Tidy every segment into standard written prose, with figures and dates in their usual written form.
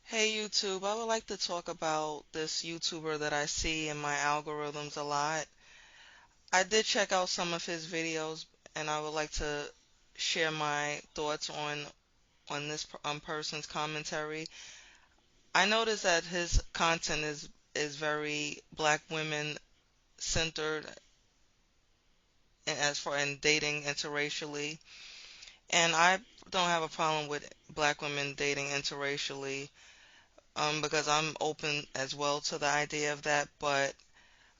Hey YouTube, I would like to talk about this YouTuber that I see in my algorithms a lot. I did check out some of his videos and I would like to share my thoughts on this person's commentary. I noticed that his content is very black women centered as for in dating interracially, and I don't have a problem with black women dating interracially because I'm open as well to the idea of that, but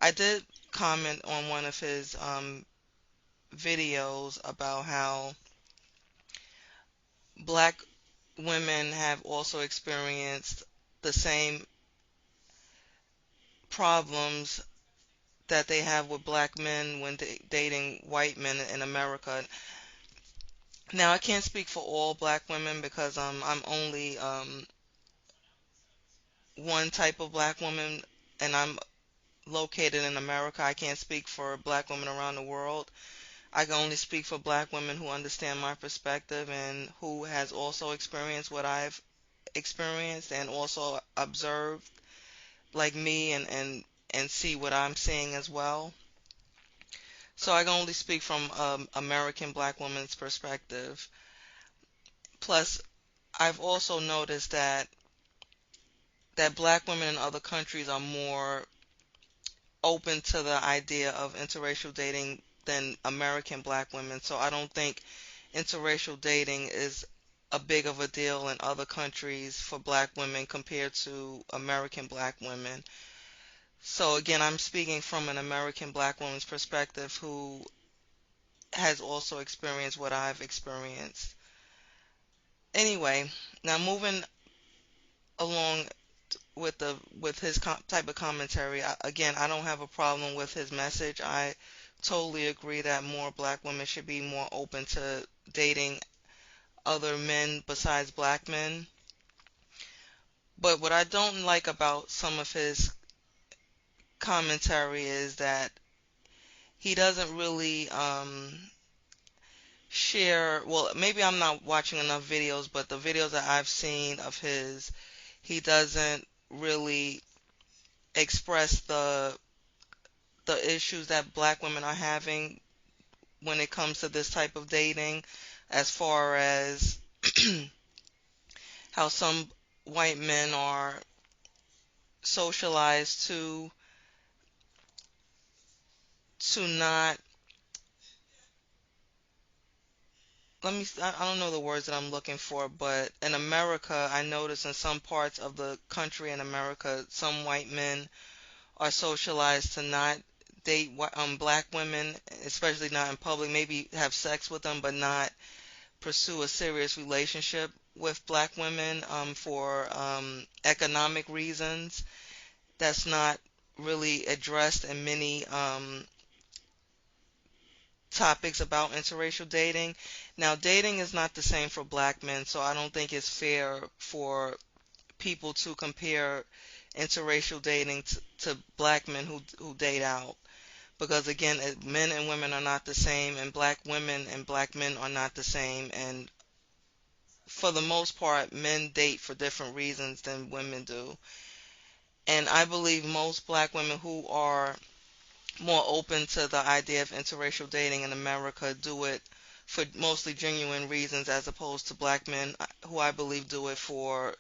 I did comment on one of his videos about how black women have also experienced the same problems that they have with black men when dating white men in America. Now, I can't speak for all black women because I'm only one type of black woman and I'm located in America. I can't speak for black women around the world. I can only speak for black women who understand my perspective and who has also experienced what I've experienced and also observed like me and see what I'm seeing as well. So I can only speak from American black woman's perspective. Plus, I've also noticed that black women in other countries are more open to the idea of interracial dating than American black women. So I don't think interracial dating is a big of a deal in other countries for black women compared to American black women. So again, I'm speaking from an American black woman's perspective who has also experienced what I've experienced. Anyway, now moving along with his type of commentary, again, I don't have a problem with his message. I totally agree that more black women should be more open to dating other men besides black men. But what I don't like about some of his commentary is that he doesn't really share, well, maybe I'm not watching enough videos, but the videos that I've seen of his, he doesn't really express the issues that black women are having when it comes to this type of dating, as far as how some white men are socialized to not, I don't know the words that I'm looking for, but in America, I notice in some parts of the country in America, some white men are socialized to not date black women, especially not in public, maybe have sex with them, but not pursue a serious relationship with black women for economic reasons. That's not really addressed in many topics about interracial dating. Now, dating is not the same for black men, so I don't think it's fair for people to compare interracial dating to black men who date out. Because again, men and women are not the same, and black women and black men are not the same. And for the most part, men date for different reasons than women do. And I believe most black women who are more open to the idea of interracial dating in America do it for mostly genuine reasons, as opposed to black men who I believe do it for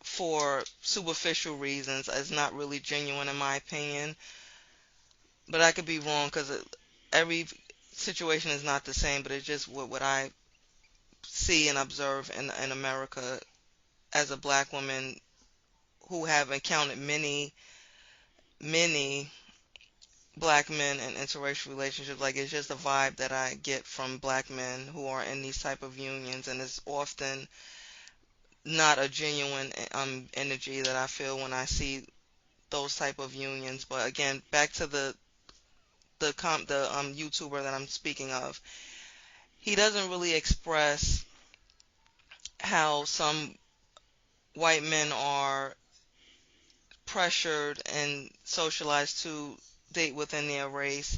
for superficial reasons. It's not really genuine in my opinion, but I could be wrong because every situation is not the same. But it's just what I see and observe in America as a black woman who have encountered many black men in interracial relationships. Like, it's just a vibe that I get from black men who are in these type of unions, and it's often not a genuine energy that I feel when I see those type of unions. But again, back to the YouTuber that I'm speaking of. He doesn't really express how some white men are pressured and socialized to date within their race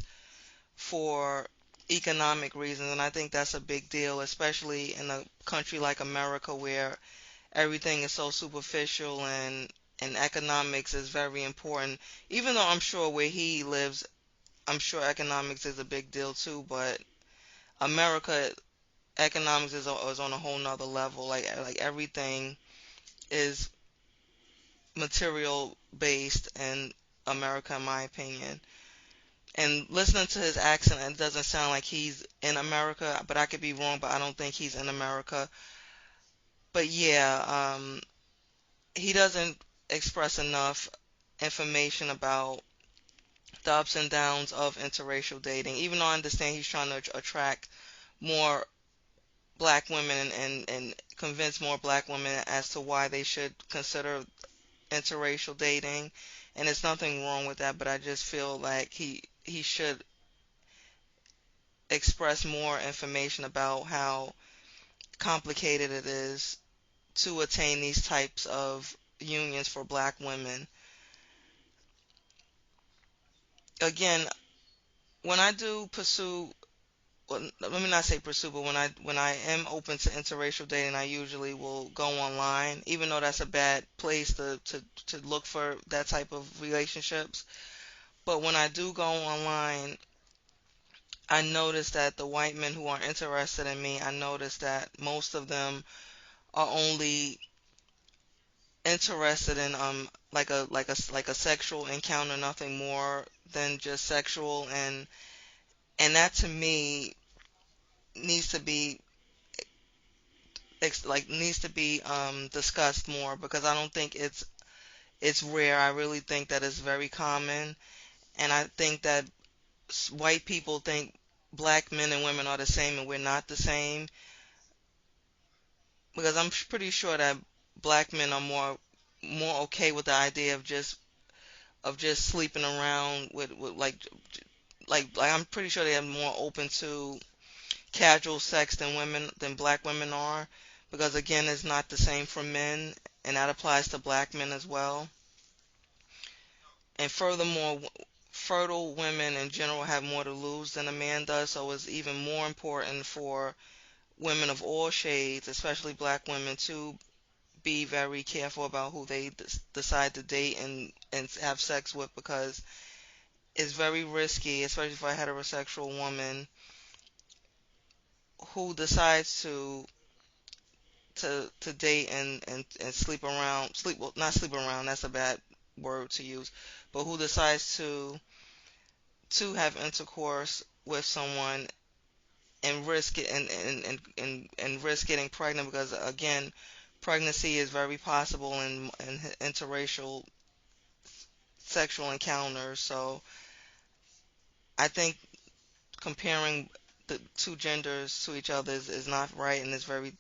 for economic reasons, and I think that's a big deal, especially in a country like America where everything is so superficial and economics is very important. Even though I'm sure where he lives, I'm sure economics is a big deal too, but America economics is on a whole nother level. Like everything is material based in America, in my opinion. And listening to his accent, it doesn't sound like he's in America, but I could be wrong, but I don't think he's in America. But yeah, he doesn't express enough information about the ups and downs of interracial dating. Even though I understand he's trying to attract more black women and convince more black women as to why they should consider interracial dating, and there's nothing wrong with that, but I just feel like he should express more information about how complicated it is to attain these types of unions for black women. Again, when I do pursue, well, let me not say pursue, but when I am open to interracial dating, I usually will go online, even though that's a bad place to look for that type of relationships. But when I do go online, I notice that the white men who are interested in me, I notice that most of them are only interested in like a sexual encounter, nothing more than just sexual, and that to me needs to be needs to be discussed more because I don't think it's rare. I really think that it's very common, and I think that white people think black men and women are the same, and we're not the same. Because I'm pretty sure that black men are more okay with the idea of just sleeping around with like I'm pretty sure they are more open to casual sex than black women are, because again it's not the same for men, and that applies to black men as well. And furthermore, fertile women in general have more to lose than a man does, so it's even more important for women of all shades, especially black women, to be very careful about who they decide to date and have sex with, because it's very risky, especially for a heterosexual woman who decides to date and sleep around, sleep, well, not sleep around, that's a bad word to use, but who decides to have intercourse with someone and risk it and risk getting pregnant, because again pregnancy is very possible in interracial sexual encounters. So I think comparing the two genders to each other is not right, and it's very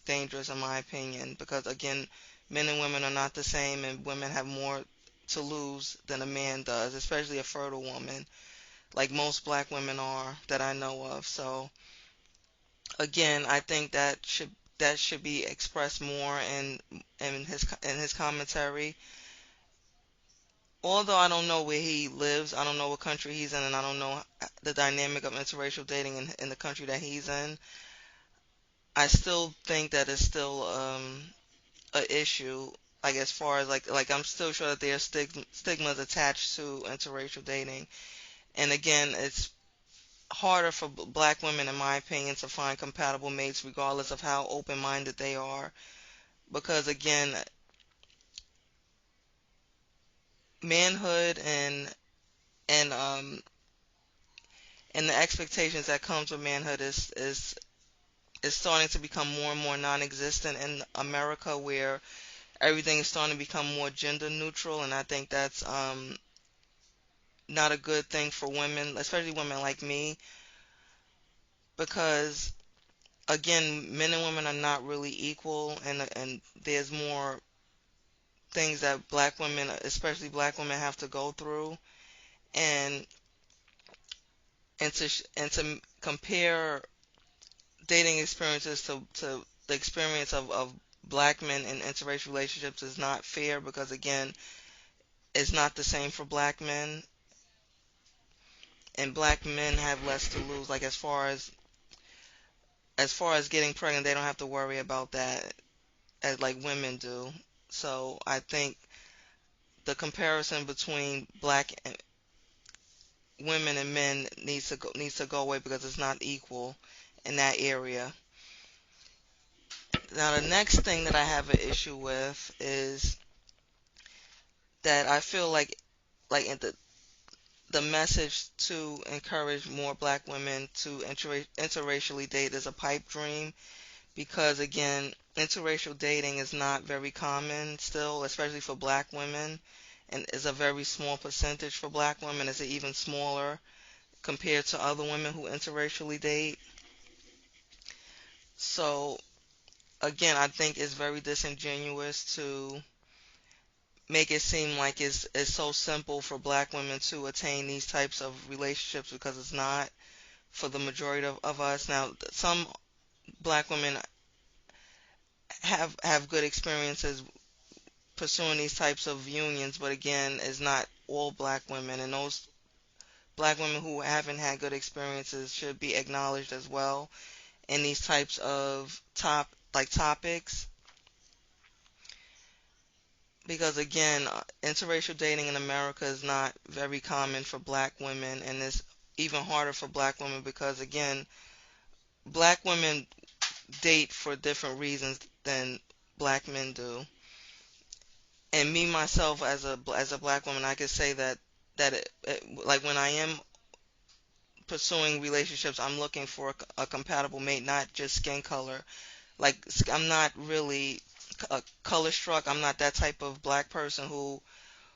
dangerous in my opinion, because again men and women are not the same, and women have more to lose than a man does, especially a fertile woman, like most black women are that I know of. So again, I think that should be expressed more in his commentary. Although I don't know where he lives, I don't know what country he's in, and I don't know the dynamic of interracial dating in the country that he's in, I still think that it's still a issue. Like as far as like I'm still sure that there are stigmas attached to interracial dating, and again, it's harder for black women, in my opinion, to find compatible mates regardless of how open-minded they are, because again, manhood and and the expectations that comes with manhood is starting to become more and more non-existent in America, where everything is starting to become more gender neutral, and I think that's not a good thing for women, especially women like me, because again, men and women are not really equal, and there's more things that black women, especially black women, have to go through, and and to compare dating experiences to the experience of black men in interracial relationships is not fair, because again it's not the same for black men. and black men have less to lose. Like as far as getting pregnant, they don't have to worry about that as like women do. So I think the comparison between black women and men needs to go away because it's not equal in that area. Now the next thing that I have an issue with is that I feel like in the message to encourage more black women to interracially date is a pipe dream, because again, interracial dating is not very common still, especially for black women, and is a very small percentage for black women. It's even smaller compared to other women who interracially date. So again, I think it's very disingenuous to make it seem like it's so simple for black women to attain these types of relationships, because it's not for the majority of us. Now, some black women have good experiences pursuing these types of unions, but again, it's not all black women, and those black women who haven't had good experiences should be acknowledged as well in these types of topics, because again, interracial dating in America is not very common for black women, and it's even harder for black women because again, black women date for different reasons than black men do. And me myself as a black woman, I could say like when I am pursuing relationships, I'm looking for a compatible mate, not just skin color. Like I'm not really color struck. I'm not that type of black person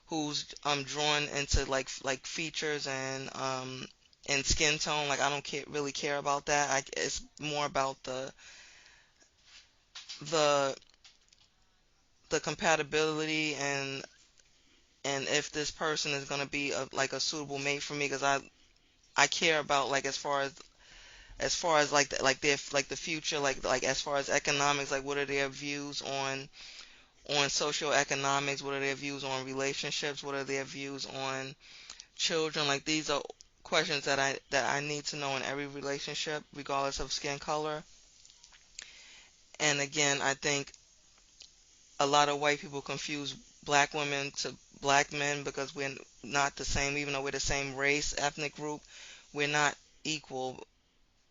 who's drawn into like features and skin tone. Like I don't really care about that. It's more about the the compatibility and if this person is going to be like a suitable mate for me, because I care about like as far as like their like the future, like as far as economics, like what are their views on social economics, what are their views on relationships, what are their views on children. Like these are questions that I need to know in every relationship regardless of skin color. And again, I think a lot of white people confuse black women to black men because we're not the same. Even though we're the same race, ethnic group, we're not equal,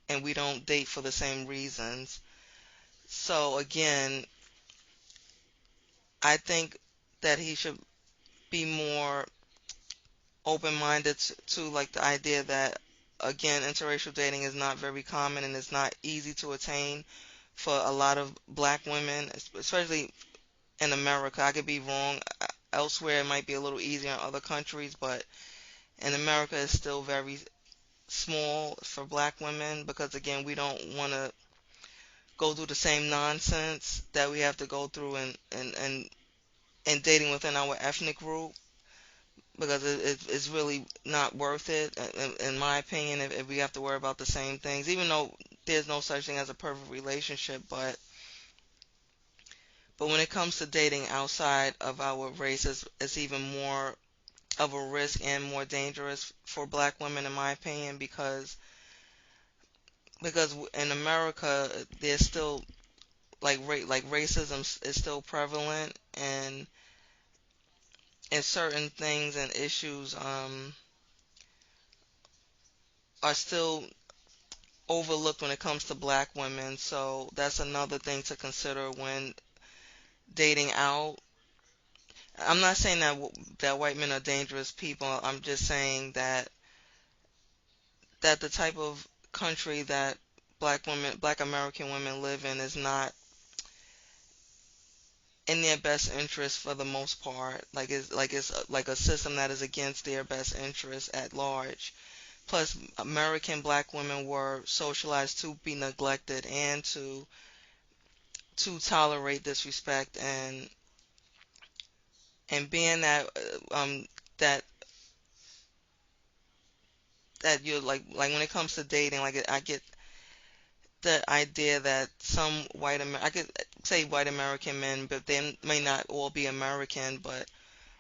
and we don't date for the same reasons. So again, I think that he should be more open-minded to like the idea that again, interracial dating is not very common and it's not easy to attain for a lot of black women, especially in America. I could be wrong. Elsewhere, it might be a little easier in other countries, but in America, it's still very small for black women because, again, we don't want to go through the same nonsense that we have to go through in dating within our ethnic group, because it's really not worth it, in my opinion, if we have to worry about the same things, even though there's no such thing as a perfect relationship. But when it comes to dating outside of our race, it's even more of a risk and more dangerous for black women, in my opinion, because in America there's still like racism is still prevalent, and certain things and issues are still overlooked when it comes to black women. So that's another thing to consider when dating out. I'm not saying that white men are dangerous people. I'm just saying that the type of country that black American women live in is not in their best interest for the most part. It's like a system that is against their best interest at large. Plus, American black women were socialized to be neglected and to tolerate disrespect, and being that that you're like when it comes to dating, like I get the idea that some I could say white American men, but they may not all be American, but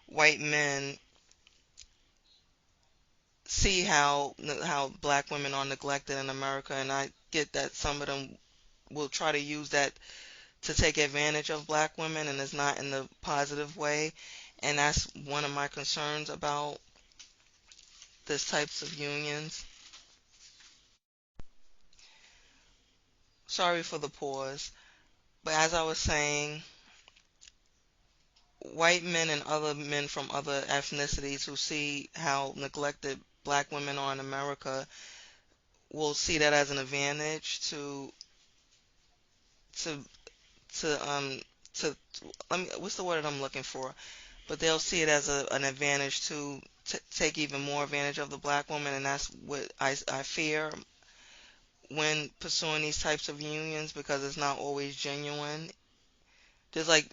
white men see how black women are neglected in America, and I get that some of them will try to use that to take advantage of black women, and it's not in the positive way. And that's one of my concerns about this types of unions. Sorry for the pause, but as I was saying, white men and other men from other ethnicities who see how neglected black women are in America will see that as an advantage to to to let me, what's the word that I'm looking for? But they'll see it as an advantage to take even more advantage of the black woman, and that's what I fear when pursuing these types of unions, because it's not always genuine. Just like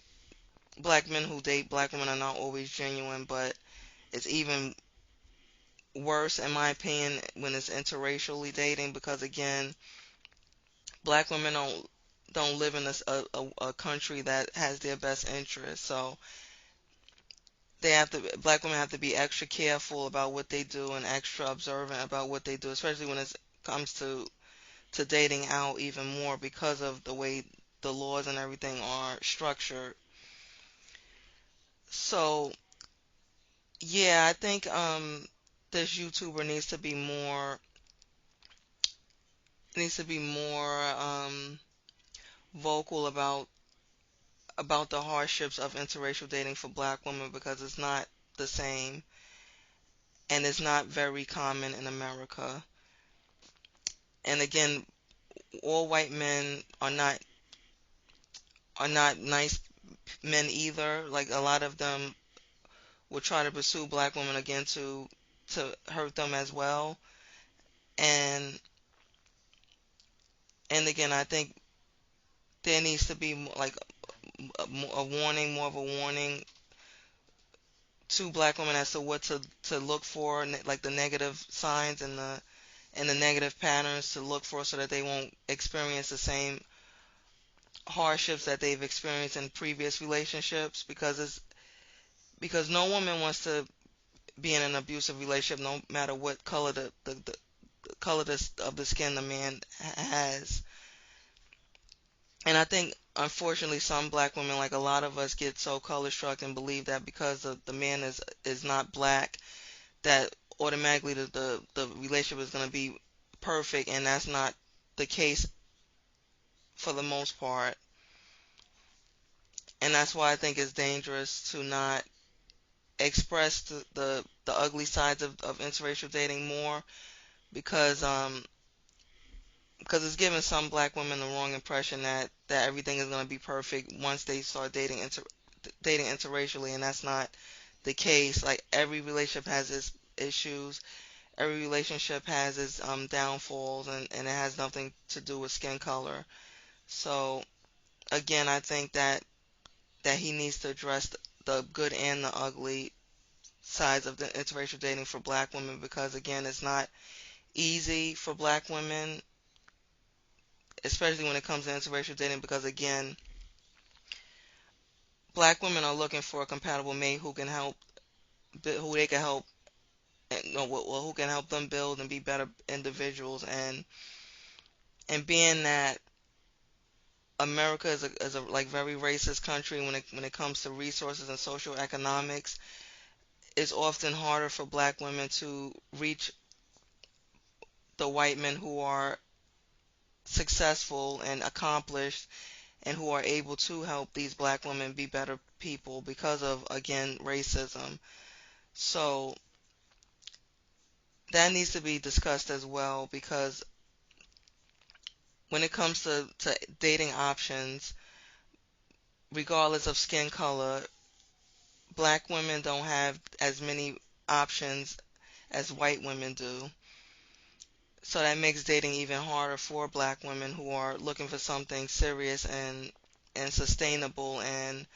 black men who date black women are not always genuine, but it's even worse in my opinion when it's interracially dating, because again, black women don't live in a country that has their best interest. So black women have to be extra careful about what they do and extra observant about what they do, especially when it comes to dating out even more, because of the way the laws and everything are structured. So yeah, I think this YouTuber needs to be more vocal about the hardships of interracial dating for black women, because it's not the same, and it's not very common in America. And again, all white men are not nice men either. Like a lot of them will try to pursue black women again to hurt them as well. And and again, I think there needs to be like a warning, more of a warning to black women as to what to look for, like the negative signs and the negative patterns to look for, so that they won't experience the same hardships that they've experienced in previous relationships, because no woman wants to be in an abusive relationship, no matter what color the color of the skin the man has. And I think unfortunately some black women, like a lot of us, get so color struck and believe that because the man is not black, that automatically the relationship is going to be perfect, and that's not the case for the most part. And that's why I think it's dangerous to not express the ugly sides of interracial dating more, because because it's giving some black women the wrong impression that everything is going to be perfect once they start dating interracially, and that's not the case. Like every relationship has its issues, every relationship has its downfalls, and it has nothing to do with skin color. So again, I think that he needs to address the good and the ugly sides of the interracial dating for black women, because again, it's not easy for black women, especially when it comes to interracial dating, because again, black women are looking for a compatible mate who can help, who they can help, and well, who can help them build and be better individuals. And being that America is a like very racist country when it comes to resources and social economics, it's often harder for black women to reach the white men who are successful and accomplished, and who are able to help these black women be better people, because of again racism. So that needs to be discussed as well, because when it comes to dating options, regardless of skin color, black women don't have as many options as white women do. So that makes dating even harder for black women who are looking for something serious and sustainable, and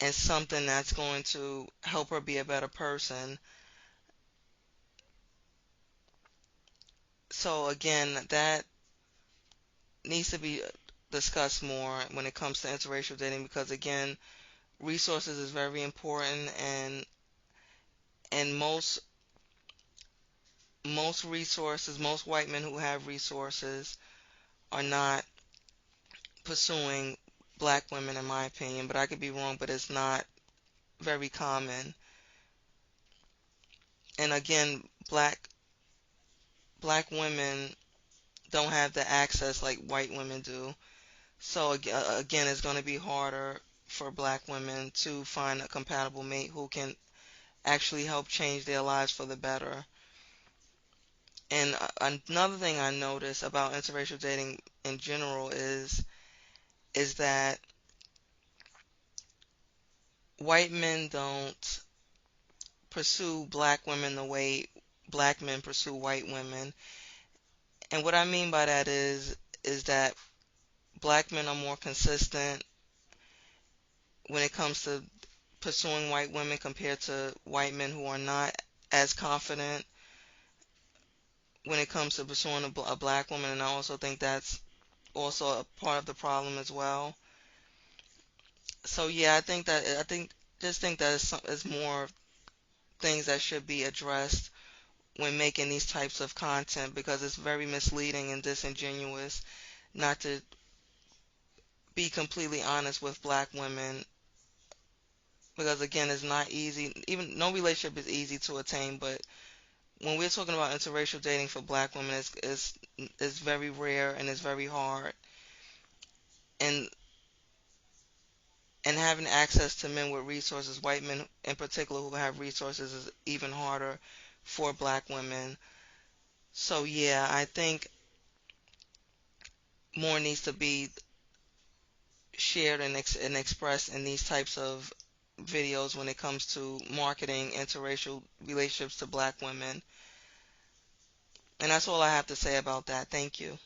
something that's going to help her be a better person. So again, that needs to be discussed more when it comes to interracial dating, because again, resources is very important, and most most white men who have resources are not pursuing black women, in my opinion. But I could be wrong, but it's not very common. And again, black women don't have the access like white women do. So again, it's going to be harder for black women to find a compatible mate who can actually help change their lives for the better. And another thing I notice about interracial dating in general is that white men don't pursue black women the way black men pursue white women. And what I mean by that is that black men are more consistent when it comes to pursuing white women compared to white men who are not as confident when it comes to pursuing a black woman. And I also think that's also a part of the problem as well. So yeah, I think just think that it's more things that should be addressed when making these types of content, because it's very misleading and disingenuous not to be completely honest with black women, because again, it's not easy. Even no relationship is easy to attain, but when we're talking about interracial dating for black women, it's very rare and it's very hard. And having access to men with resources, white men in particular who have resources, is even harder for black women. So yeah, I think more needs to be shared and expressed in these types of videos when it comes to marketing interracial relationships to black women. And that's all I have to say about that. Thank you.